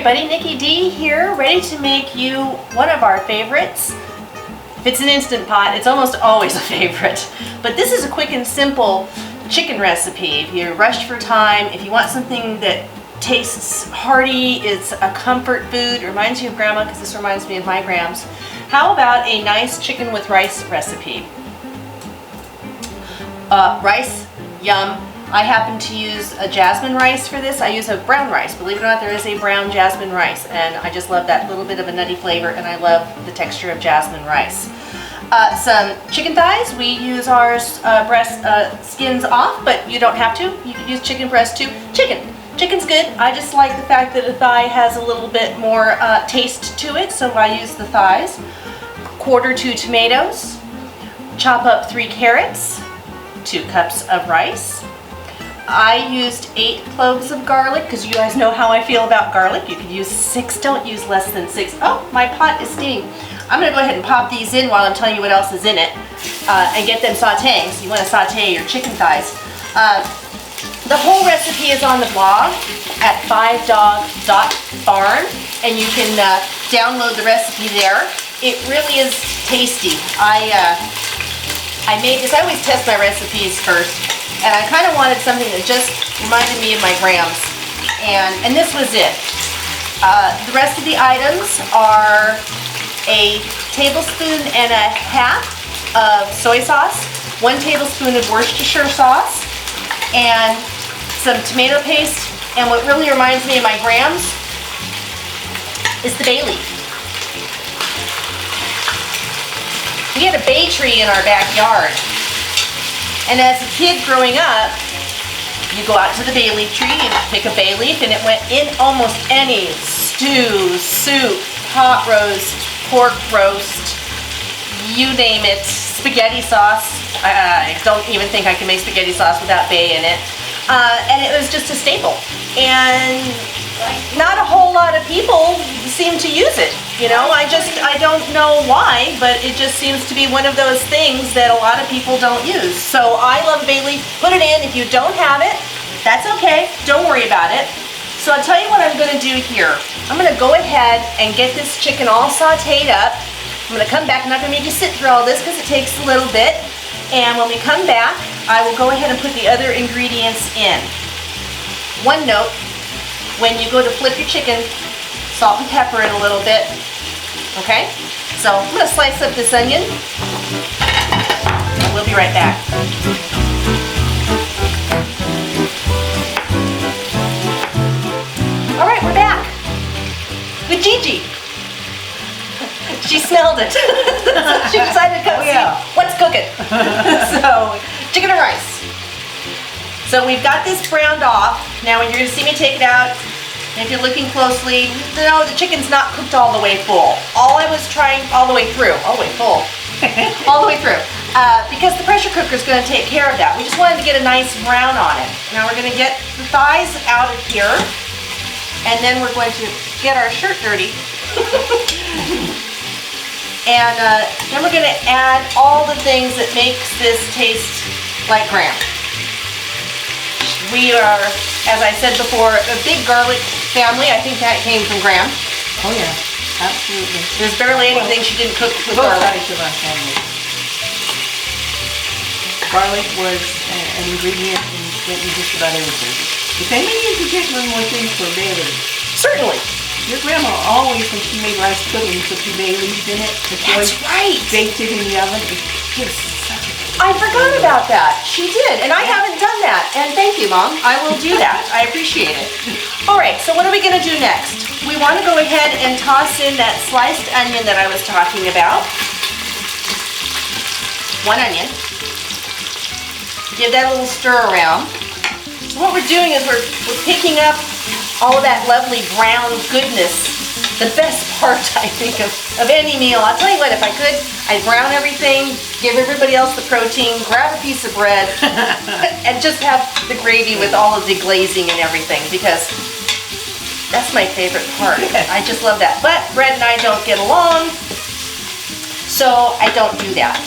everybody, Nikki D here, ready to make you one of our favorites. If it's an Instant Pot, it's almost always a favorite. But this is a quick and simple chicken recipe. If you're rushed for time, if you want something that tastes hearty, it's a comfort food, reminds you of Grandma, because this reminds me of my grams. How about a nice chicken with rice recipe? Rice, yum. I happen to use a jasmine rice for this. I use a brown rice. Believe it or not, there is a brown jasmine rice, and I just love that little bit of a nutty flavor, and I love the texture of jasmine rice. Some chicken thighs. We use our breast skins off, but you don't have to. You can use chicken breast too. Chicken's good. I just like the fact that a thigh has a little bit more taste to it, so I use the thighs. 1/4 tomatoes. Chop up 3 carrots. 2 cups of rice. I used 8 cloves of garlic because you guys know how I feel about garlic. You could use 6, don't use less than 6. Oh, my pot is steaming. I'm gonna go ahead and pop these in while I'm telling you what else is in it and get them sauteing. So you wanna saute your chicken thighs. The whole recipe is on the blog at 5dog.farm, and you can download the recipe there. It really is tasty. I made this, I always test my recipes first. And I kind of wanted something that just reminded me of my grams. And this was it. The rest of the items are a tablespoon and a half of soy sauce, 1 tablespoon of Worcestershire sauce, and some tomato paste. And what really reminds me of my grams is the bay leaf. We had a bay tree in our backyard. And as a kid growing up, you go out to the bay leaf tree, you pick a bay leaf, and it went in almost any stew, soup, pot roast, pork roast, you name it, spaghetti sauce. I don't even think I can make spaghetti sauce without bay in it. And it was just a staple. And not a whole lot of people seem to use it. You know, I don't know why, but it just seems to be one of those things that a lot of people don't use. So I love bay leaf. Put it in. If you don't have it, that's okay. Don't worry about it. So I'll tell you what I'm going to do here. I'm going to go ahead and get this chicken all sauteed up. I'm going to come back. I'm not going to make you sit through all this because it takes a little bit. And when we come back, I will go ahead and put the other ingredients in. One note, when you go to flip your chicken, salt and pepper it a little bit. Okay? So I'm going to slice up this onion. We'll be right back. All right, we're back with Gigi. She smelled it. She decided to come see what's cooking. So, chicken and rice. So we've got this browned off. Now you're going to see me take it out. And if you're looking closely, no, the chicken's not cooked all the way full. All the way through, because the pressure cooker is going to take care of that. We just wanted to get a nice brown on it. Now we're going to get the thighs out of here, and then we're going to get our shirt dirty. And then we're going to add all the things that makes this taste like Graham. We are, as I said before, a big garlic family. I think that came from Graham. Oh yeah, absolutely. There's barely anything she didn't cook with Both garlic. sides of our family. Garlic was an ingredient in just about everything. If they made in particular more things for bay leaves. Certainly. Your grandma always, when she made rice pudding, put the bay leaves in it. That's right. Baked it in the oven. It's just such a I forgot about that. She did, and I haven't done that. And thank you, Mom. I will do that. I appreciate it. All right, so what are we going to do next? We want to go ahead and toss in that sliced onion that I was talking about. 1 onion. Give that a little stir around. So what we're doing is we're picking up all of that lovely brown goodness. The best part, I think, of any meal. I'll tell you what, if I could, I'd brown everything, give everybody else the protein, grab a piece of bread, and just have the gravy with all of the glazing and everything, because that's my favorite part. I just love that. But bread and I don't get along, so I don't do that.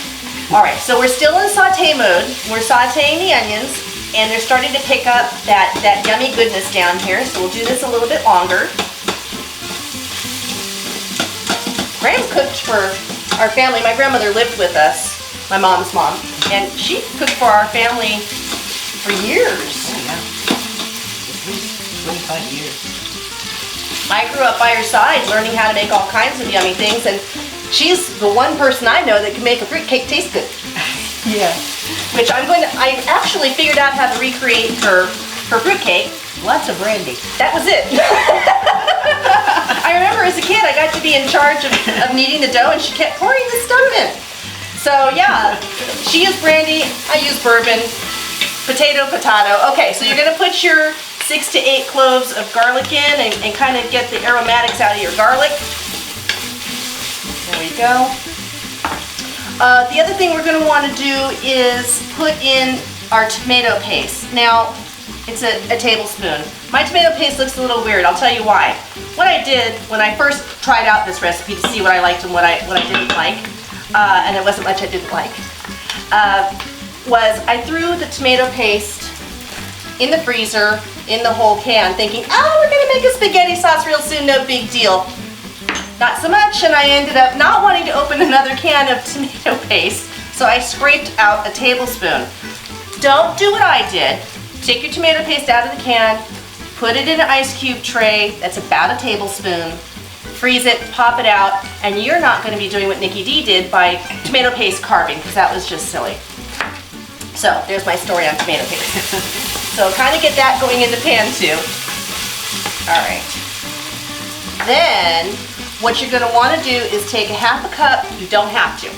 All right, so we're still in saute mode. We're sauteing the onions, and they're starting to pick up that yummy goodness down here, so we'll do this a little bit longer. Graham cooked for our family. My grandmother lived with us, my mom's mom, and she cooked for our family for years. Oh yeah, at least 25 years. I grew up by her side learning how to make all kinds of yummy things, and she's the one person I know that can make a fruitcake taste good. Yeah. Which I actually figured out how to recreate her fruitcake. Lots of brandy. That was it. I remember as a kid I got to be in charge of kneading the dough, and she kept pouring the stuff in. So yeah, she used brandy, I used bourbon, potato. Okay, so you're gonna put your 6 to 8 cloves of garlic in and kind of get the aromatics out of your garlic. There we go. The other thing we're going to want to do is put in our tomato paste. Now, it's a tablespoon. My tomato paste looks a little weird. I'll tell you why. What I did when I first tried out this recipe to see what I liked and what I didn't like, and there wasn't much I didn't like, was I threw the tomato paste in the freezer in the whole can, thinking, oh, we're going to make a spaghetti sauce real soon, no big deal. Not so much, and I ended up not wanting to open another can of tomato paste, so I scraped out a tablespoon. Don't do what I did. Take your tomato paste out of the can, put it in an ice cube tray, that's about a tablespoon, freeze it, pop it out, and you're not going to be doing what Nikki D did by tomato paste carving, because that was just silly. So, there's my story on tomato paste. So kind of get that going in the pan too. All right. Then, what you're going to want to do is take a half a cup, you don't have to.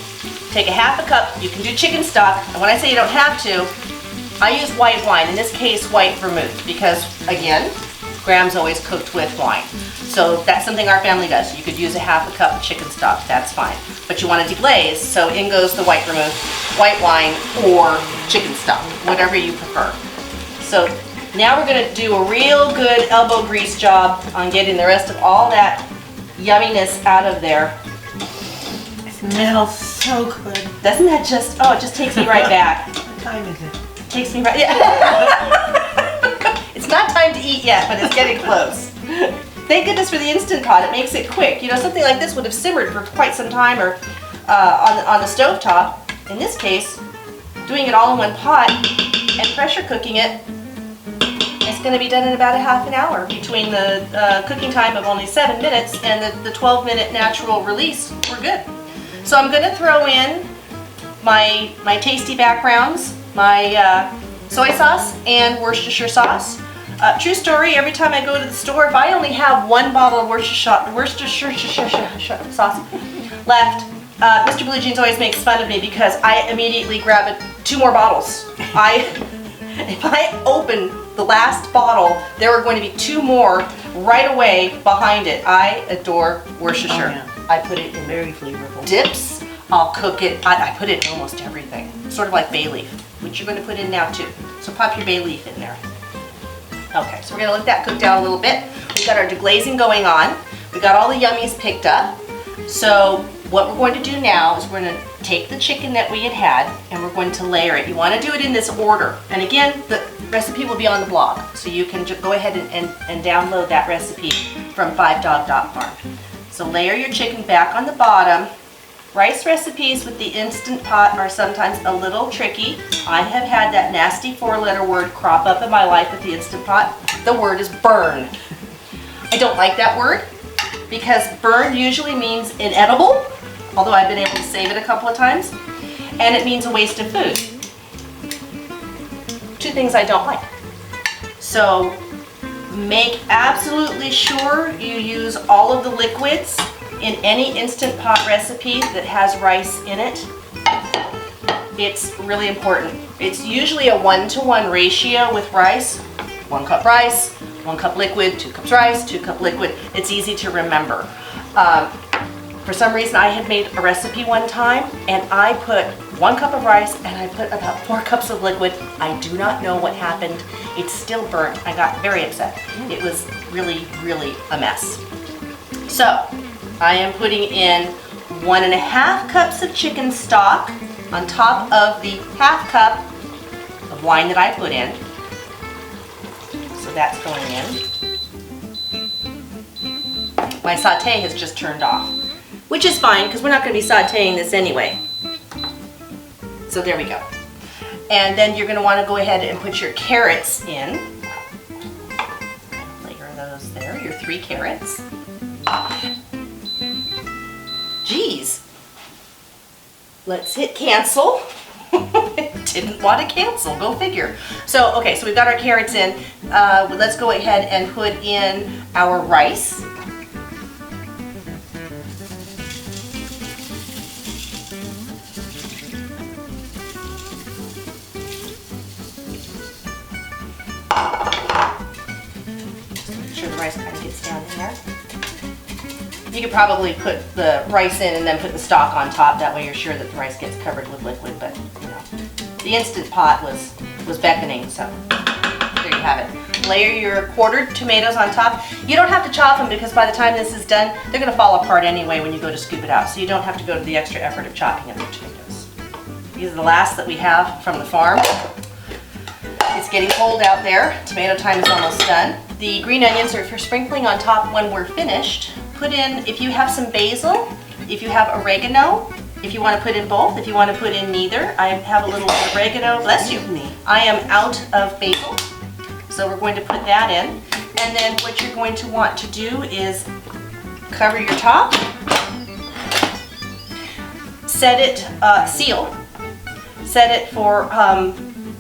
Take a half a cup, you can do chicken stock, and when I say you don't have to, I use white wine, in this case white vermouth, because again, Graham's always cooked with wine. So that's something our family does. You could use a half a cup of chicken stock, that's fine. But you want to deglaze, so in goes the white vermouth, white wine, or chicken stock, whatever you prefer. So now we're going to do a real good elbow grease job on getting the rest of all that yumminess out of there. It smells so good. Doesn't that just, oh, it just takes me right back. What time is it? Takes me right, yeah. It's not time to eat yet, but it's getting close. Thank goodness for the Instant Pot, it makes it quick. You know, something like this would have simmered for quite some time, or on the stove top. In this case, doing it all in one pot and pressure cooking it, it's going to be done in about a half an hour between the cooking time of only 7 minutes and the 12-minute natural release. We're good. So I'm going to throw in my tasty backgrounds, my soy sauce and Worcestershire sauce. True story, every time I go to the store, if I only have one bottle of Worcestershire sauce left, Mr. Blue Jeans always makes fun of me because I immediately grab 2 more bottles. If I open the last bottle, there are going to be 2 more right away behind it. I adore Worcestershire. Oh, yeah. I put it in Very flavorful. dips. I'll cook it. I put it in almost everything. Sort of like bay leaf, which you're going to put in now too. So pop your bay leaf in there. Okay, so we're going to let that cook down a little bit. We've got our deglazing going on. We got all the yummies picked up. So what we're going to do now is we're going to take the chicken that we had and we're going to layer it. You want to do it in this order. And again, the recipe will be on the blog, so you can go ahead and download that recipe from 5dog.farm. So layer your chicken back on the bottom. Rice recipes with the Instant Pot are sometimes a little tricky. I have had that nasty 4-letter word crop up in my life with the Instant Pot. The word is burn. I don't like that word because burn usually means inedible, although I've been able to save it a couple of times, and it means a waste of food. 2 things I don't like. So make absolutely sure you use all of the liquids in any Instant Pot recipe that has rice in it. It's really important. It's usually a 1-to-1 ratio with rice. 1 cup rice, 1 cup liquid, 2 cups rice, 2 cup liquid. It's easy to remember. For some reason I had made a recipe one time and I put 1 cup of rice and I put about 4 cups of liquid. I do not know what happened. It still burnt. I got very upset. It was really, really a mess. So I am putting in 1.5 cups of chicken stock on top of the half cup of wine that I put in. So that's going in. My saute has just turned off. which is fine because we're not going to be sauteing this anyway. So there we go. And then you're going to want to go ahead and put your carrots in. Layer those there, your 3 carrots. Geez. Let's hit cancel. Didn't want to cancel, go figure. So, okay, so we've got our carrots in. Let's go ahead and put in our rice. Make sure the rice kind of gets down in there. You could probably put the rice in and then put the stock on top. That way you're sure that the rice gets covered with liquid, but you know, the Instant Pot was beckoning, so there you have it. Layer your quartered tomatoes on top. You don't have to chop them because by the time this is done, they're gonna fall apart anyway when you go to scoop it out, so you don't have to go to the extra effort of chopping up your tomatoes. These are the last that we have from the farm. It's getting cold out there. Tomato time is almost done. The green onions are for sprinkling on top when we're finished. Put in, if you have some basil, if you have oregano, if you want to put in both, if you want to put in neither. I have a little oregano, bless you. I am out of basil, so we're going to put that in. And then what you're going to want to do is cover your top, set it, seal, set it for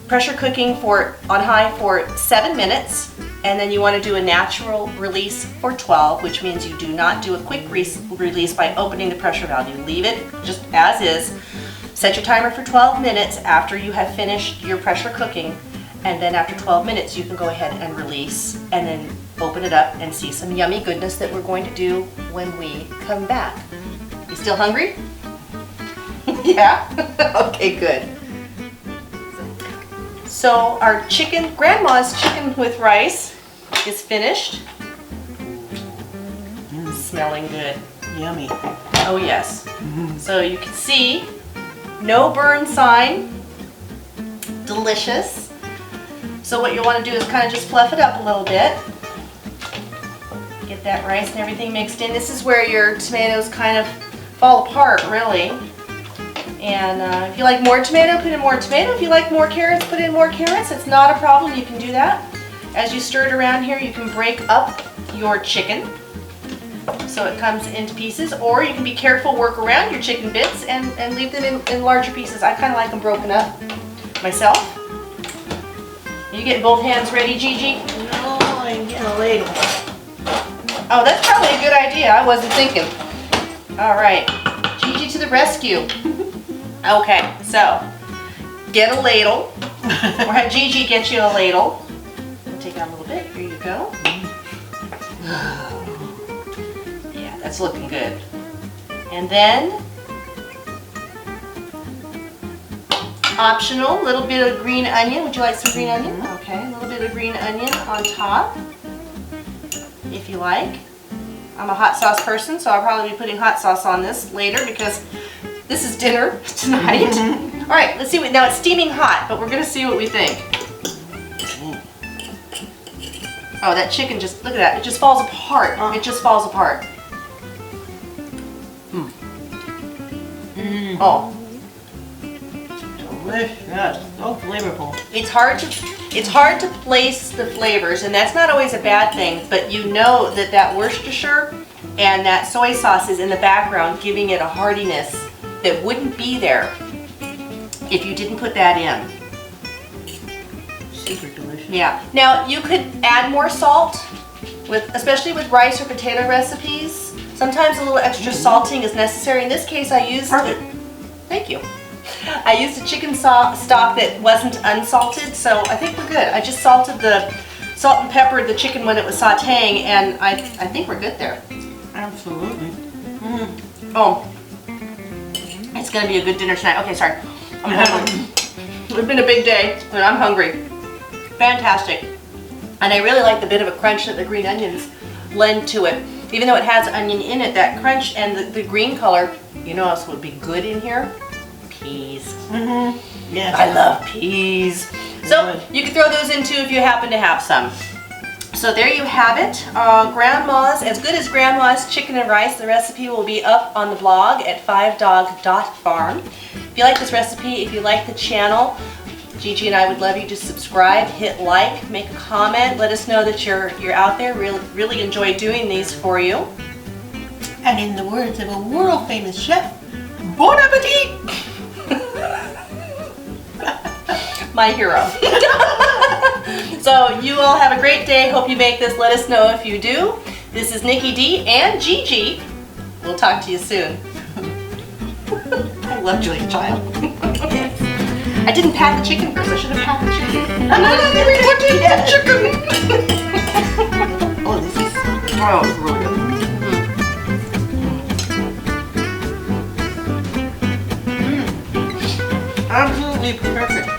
pressure cooking on high for 7 minutes. And then you want to do a natural release for 12, which means you do not do a quick release by opening the pressure valve. You leave it just as is. Set your timer for 12 minutes after you have finished your pressure cooking. And then after 12 minutes, you can go ahead and release and then open it up and see some yummy goodness that we're going to do when we come back. You still hungry? Yeah? Okay, good. So our chicken, Grandma's chicken with rice is finished. Smelling good. Yummy. Oh yes. So you can see, no burn sign. Delicious. So what you want to do is kind of just fluff it up a little bit. Get that rice and everything mixed in. This is where your tomatoes kind of fall apart, really. And if you like more tomato, put in more tomato. If you like more carrots, put in more carrots. It's not a problem, you can do that. As you stir it around here, you can break up your chicken so it comes into pieces, or you can be careful, work around your chicken bits and leave them in larger pieces. I kind of like them broken up myself. You getting both hands ready, Gigi? No, I'm getting a ladle. Oh, that's probably a good idea. I wasn't thinking. All right, Gigi to the rescue. Okay, so get a ladle, or have Gigi get you a ladle. I'll take out a little bit, here you go. Yeah, that's looking good. And then, optional, little bit of green onion. Would you like some green onion? Okay, a little bit of green onion on top, if you like. I'm a hot sauce person, so I'll probably be putting hot sauce on this later because this is dinner tonight. All right, let's see. Now it's steaming hot, but we're gonna see what we think. Oh, that chicken just, look at that. It just falls apart. It just falls apart. Oh. Delicious, so flavorful. It's hard to place the flavors, and that's not always a bad thing, but you know that Worcestershire and that soy sauce is in the background giving it a heartiness that wouldn't be there if you didn't put that in. Super delicious. Yeah. Now you could add more salt, especially with rice or potato recipes. Sometimes a little extra salting is necessary. In this case, I used. Perfect. Thank you. I used a chicken stock that wasn't unsalted, so I think we're good. I just salted salt and peppered the chicken when it was sauteing, and I think we're good there. Absolutely. Oh. It's gonna be a good dinner tonight. Okay, sorry. I'm hungry. It's been a big day, and I'm hungry. Fantastic. And I really like the bit of a crunch that the green onions lend to it. Even though it has onion in it, that crunch and the green color, you know what else would be good in here? Peas. Yes. I love peas. So you can throw those in too if you happen to have some. So there you have it. Grandma's, as good as Grandma's chicken and rice. The recipe will be up on the blog at 5dog.farm. If you like this recipe, if you like the channel, Gigi and I would love you to subscribe, hit like, make a comment, let us know that you're out there. Really enjoy doing these for you. And in the words of a world famous chef, bon appetit! My hero. So you all have a great day. Hope you make this. Let us know if you do. This is Nikki D and Gigi. We'll talk to you soon. I love you, child. I didn't pat the chicken first. I should have pat the chicken. Chicken. Oh, this is really good. Absolutely perfect.